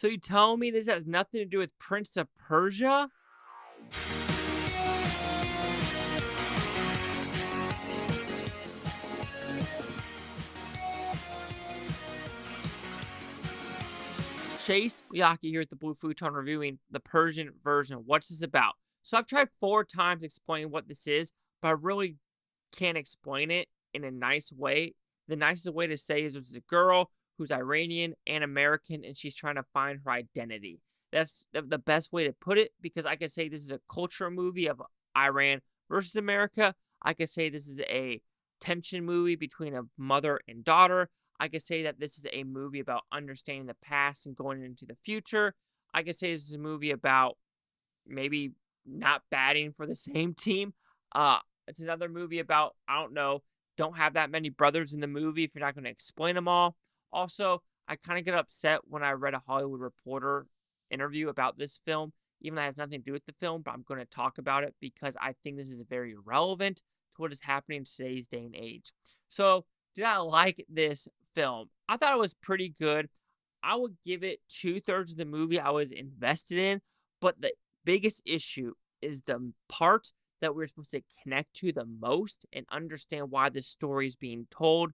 So you tell me this has nothing to do with Prince of Persia? Chase Yaki here at the Blue Futon reviewing the Persian version. What's this about? So I've tried 4 times explaining what this is, but I really can't explain it in a nice way. The nicest way to say is there's a girl who's Iranian and American, and she's trying to find her identity. That's the best way to put it, because I could say this is a cultural movie of Iran versus America. I could say this is a tension movie between a mother and daughter. I could say that this is a movie about understanding the past and going into the future. I could say this is a movie about maybe not batting for the same team. It's another movie about, I don't know, don't have that many brothers in the movie if you're not going to explain them all. Also, I kind of get upset when I read a Hollywood Reporter interview about this film, even though it has nothing to do with the film, but I'm going to talk about it because I think this is very relevant to what is happening in today's day and age. So, did I like this film? I thought it was pretty good. I would give it 2/3 of the movie I was invested in, but the biggest issue is the part that we're supposed to connect to the most and understand why the story is being told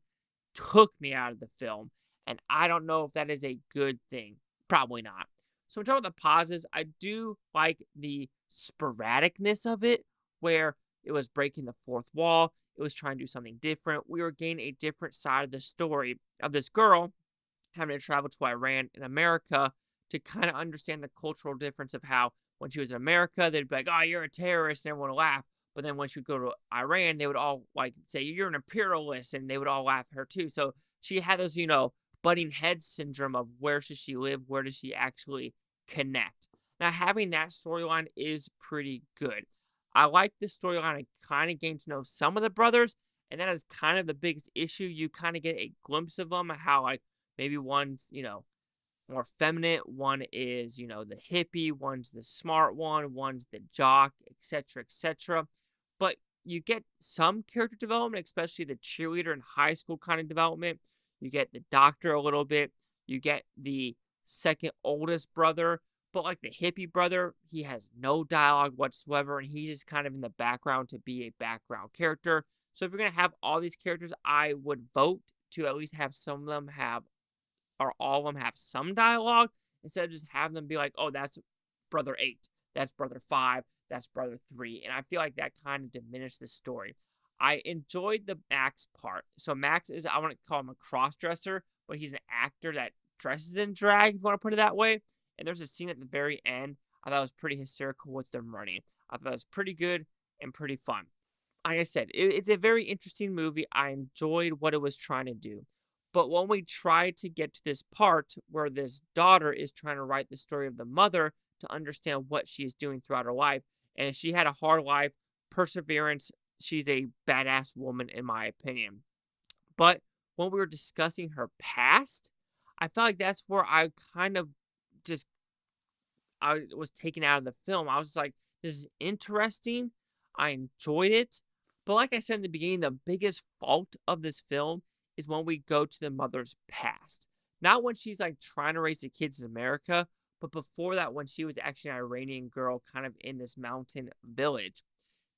took me out of the film. And I don't know if that is a good thing. Probably not. So, in terms of the positives, I do like the sporadicness of it, where it was breaking the fourth wall. It was trying to do something different. We were getting a different side of the story of this girl having to travel to Iran and America to kind of understand the cultural difference of how when she was in America, they'd be like, oh, you're a terrorist, and everyone would laugh. But then when she would go to Iran, they would all like say, you're an imperialist, and they would all laugh at her too. So she had this, butting head syndrome of where should she live? Where does she actually connect? Now, having that storyline is pretty good. I like this storyline. I kind of getting to know some of the brothers, and that is kind of the biggest issue. You kind of get a glimpse of them, how like maybe one's, more feminine, one is, the hippie, one's the smart one, one's the jock, etc., etc. But you get some character development, especially the cheerleader in high school kind of development. You get the doctor a little bit. You get the second oldest brother. But like the hippie brother, he has no dialogue whatsoever, and he's just kind of in the background to be a background character. So if you're going to have all these characters, I would vote to at least have some of them have, or all of them have some dialogue, instead of just having them be like, oh, that's brother 8, that's brother 5, that's brother 3. And I feel like that kind of diminished the story. I enjoyed the Max part. So Max is, I want to call him a cross-dresser, but he's an actor that dresses in drag, if you want to put it that way. And there's a scene at the very end I thought was pretty hysterical with them running. I thought it was pretty good and pretty fun. Like I said, it's a very interesting movie. I enjoyed what it was trying to do. But when we try to get to this part where this daughter is trying to write the story of the mother to understand what she is doing throughout her life, and she had a hard life, perseverance, she's a badass woman in my opinion. But when we were discussing her past, I felt like that's where I kind of I was taken out of the film. I was just like, this is interesting. I enjoyed it. But like I said in the beginning, the biggest fault of this film is when we go to the mother's past. Not when she's like trying to raise the kids in America, but before that when she was actually an Iranian girl kind of in this mountain village.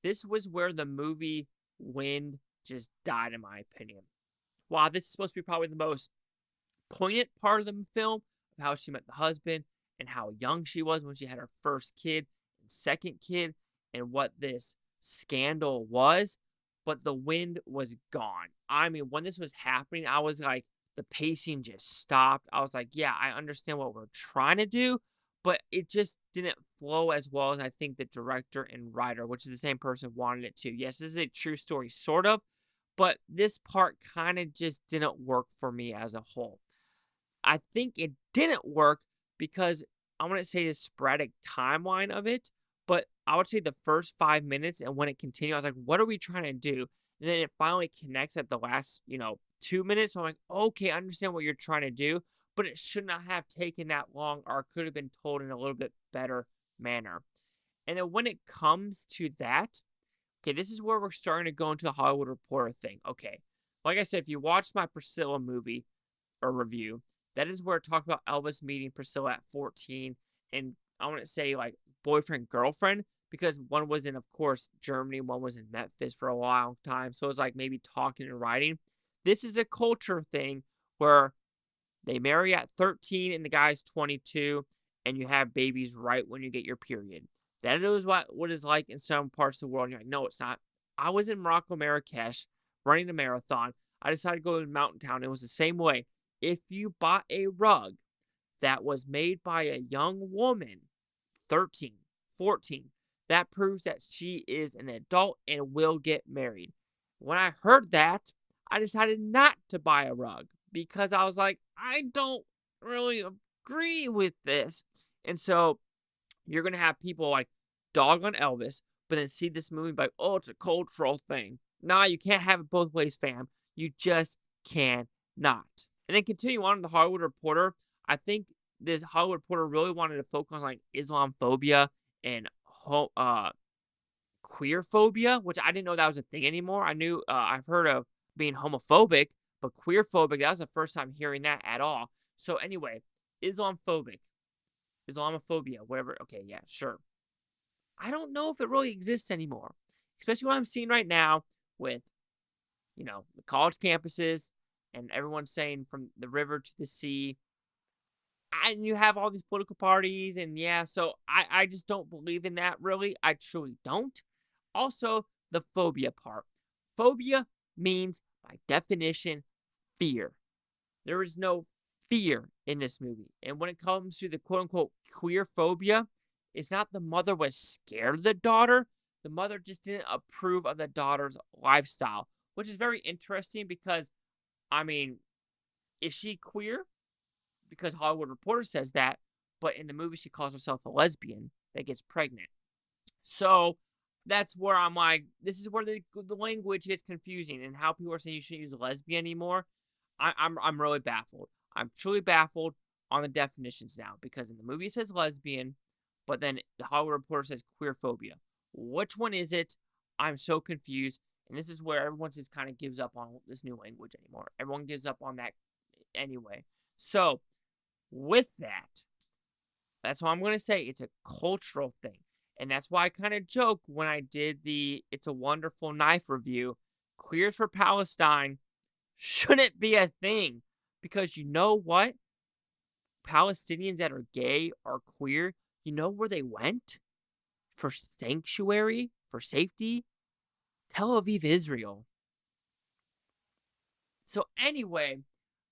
This was where the movie wind just died, in my opinion. While this is supposed to be probably the most poignant part of the film, of how she met the husband and how young she was when she had her first kid and second kid and what this scandal was, but the wind was gone. I mean, when this was happening, I was like, the pacing just stopped. I was like, yeah, I understand what we're trying to do, but it just didn't flow as well as I think the director and writer, which is the same person, wanted it to. Yes, this is a true story, sort of, but this part kind of just didn't work for me as a whole. I think it didn't work because I want to say the sporadic timeline of it, but I would say the first 5 minutes and when it continued, I was like, what are we trying to do? And then it finally connects at the last, 2 minutes. So I'm like, okay, I understand what you're trying to do, but it should not have taken that long or it could have been told in a little bit better manner. And then when it comes to that, okay, this is where we're starting to go into the Hollywood Reporter thing. Okay, like I said, if you watched my Priscilla movie or review, That is where it talked about Elvis meeting Priscilla at 14. And I want to say, like, boyfriend, girlfriend, because one was in, of course, Germany, one was in Memphis for a long time. So it was like maybe talking and writing. This is a culture thing where they marry at 13 and the guy's 22, and you have babies right when you get your period. That is what it's like in some parts of the world. And you're like, no, it's not. I was in Morocco, Marrakesh, running a marathon. I decided to go to Mountain Town. It was the same way. If you bought a rug that was made by a young woman, 13, 14, that proves that she is an adult and will get married. When I heard that, I decided not to buy a rug because I was like, I don't really agree with this. And so you're going to have people like dog on Elvis, but then see this movie like, oh, it's a cultural thing. Nah, you can't have it both ways, fam. You just cannot. And then continue on to the Hollywood Reporter. I think this Hollywood Reporter really wanted to focus on like Islamophobia and queer phobia, which I didn't know that was a thing anymore. I knew I've heard of being homophobic, but queer phobic, that was the first time hearing that at all. So anyway, Islamophobia, whatever. Okay, yeah, sure. I don't know if it really exists anymore, especially what I'm seeing right now with, the college campuses and everyone saying from the river to the sea. And you have all these political parties, and yeah, so I just don't believe in that, really. I truly don't. Also, the phobia part. Phobia means, by definition, fear. There is no fear in this movie. And when it comes to the quote-unquote queer phobia, it's not the mother was scared of the daughter. The mother just didn't approve of the daughter's lifestyle, which is very interesting because, is she queer? Because Hollywood Reporter says that, but in the movie she calls herself a lesbian that gets pregnant. So that's where I'm like, this is where the language gets confusing and how people are saying you shouldn't use lesbian anymore. I'm really baffled. I'm truly baffled on the definitions now because in the movie it says lesbian, but then the Hollywood Reporter says queer phobia. Which one is it? I'm so confused, and this is where everyone just kind of gives up on this new language anymore. Everyone gives up on that anyway. So with that, that's why I'm going to say it's a cultural thing. And that's why I kind of joke when I did the It's a Wonderful Knife review. Queers for Palestine shouldn't be a thing. Because you know what? Palestinians that are gay or queer, you know where they went? For sanctuary, for safety? Tel Aviv, Israel. So anyway,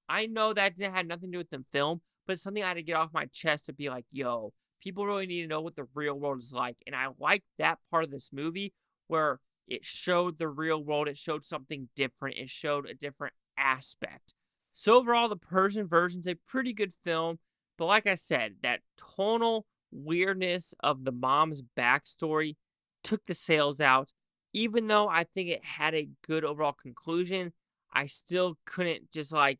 I know that didn't have nothing to do with the film, but it's something I had to get off my chest to be like, yo, people really need to know what the real world is like. And I like that part of this movie where it showed the real world. It showed something different. It showed a different aspect. So overall, the Persian version's a pretty good film. But like I said, that tonal weirdness of the mom's backstory took the sales out. Even though I think it had a good overall conclusion, I still couldn't just like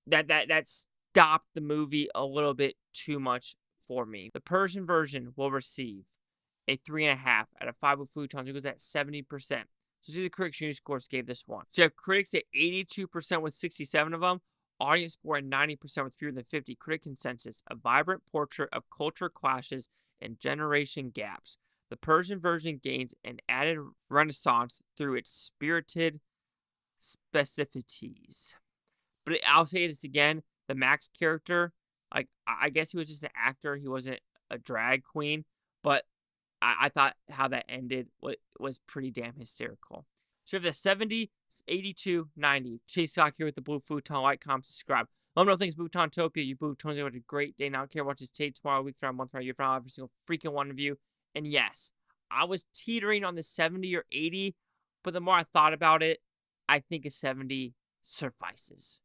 that stopped the movie a little bit too much for me. The Persian version will receive a 3.5 out of 5 with Futon. It goes at 70%. So see the critics' news scores gave this one. So you have critics at 82% with 67 of them. Audience score at 90% with fewer than 50. Critic consensus, a vibrant portrait of culture clashes and generation gaps. The Persian version gains an added renaissance through its spirited specificities. But I'll say this again, the Max character, like, I guess he was just an actor. He wasn't a drag queen. But I thought how that ended was pretty damn hysterical. So we have the 70, 82, 90. Chase Scott here with the Blue Futon. Like, comment, subscribe. Let me know things Butantopia. You Butons have a great day. Now I don't care what this day, tomorrow, week, from month, from year, from every single freaking one of you. And yes, I was teetering on the 70 or 80, but the more I thought about it, I think a 70 suffices.